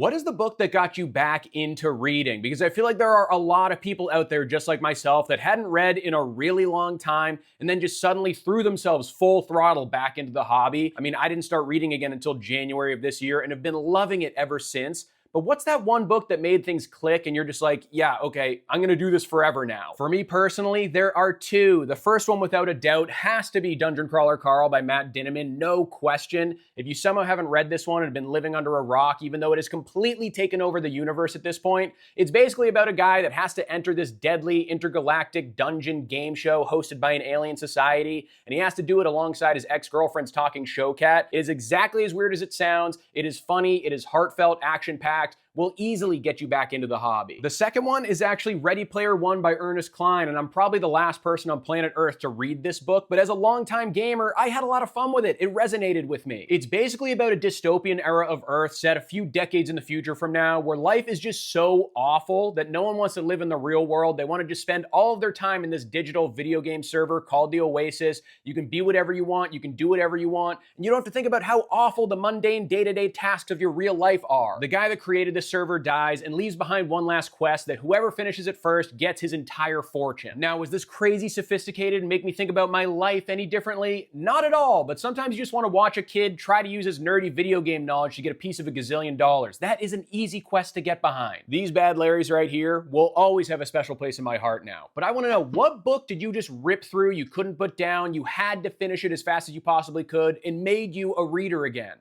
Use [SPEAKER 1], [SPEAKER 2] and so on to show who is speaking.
[SPEAKER 1] What is the book that got you back into reading? Because I feel like there are a lot of people out there just like myself that hadn't read in a really long time and then just suddenly threw themselves full throttle back into the hobby. I mean, I didn't start reading again until January of this year and have been loving it ever since. But what's that one book that made things click and you're just like, yeah, okay, I'm gonna do this forever now? For me personally, there are two. The first one, without a doubt, has to be Dungeon Crawler Carl by Matt Dinniman, no question. If you somehow haven't read this one and have been living under a rock, even though it has completely taken over the universe at this point, it's basically about a guy that has to enter this deadly intergalactic dungeon game show hosted by an alien society, and he has to do it alongside his ex-girlfriend's talking show cat. It is exactly as weird as it sounds. It is funny, it is heartfelt, action-packed, will easily get you back into the hobby. The second one is actually Ready Player One by Ernest Cline, and I'm probably the last person on planet Earth to read this book, but as a longtime gamer, I had a lot of fun with it. It resonated with me. It's basically about a dystopian era of Earth set a few decades in the future from now, where life is just so awful that no one wants to live in the real world. They want to just spend all of their time in this digital video game server called the Oasis. You can be whatever you want, you can do whatever you want, and you don't have to think about how awful the mundane day-to-day tasks of your real life are. The guy that created this server dies and leaves behind one last quest that whoever finishes it first gets his entire fortune. Now, is this crazy sophisticated and make me think about my life any differently? Not at all, but sometimes you just want to watch a kid try to use his nerdy video game knowledge to get a piece of a gazillion dollars. That is an easy quest to get behind. These bad Larrys right here will always have a special place in my heart now. But I want to know, what book did you just rip through, you couldn't put down, you had to finish it as fast as you possibly could, and made you a reader again?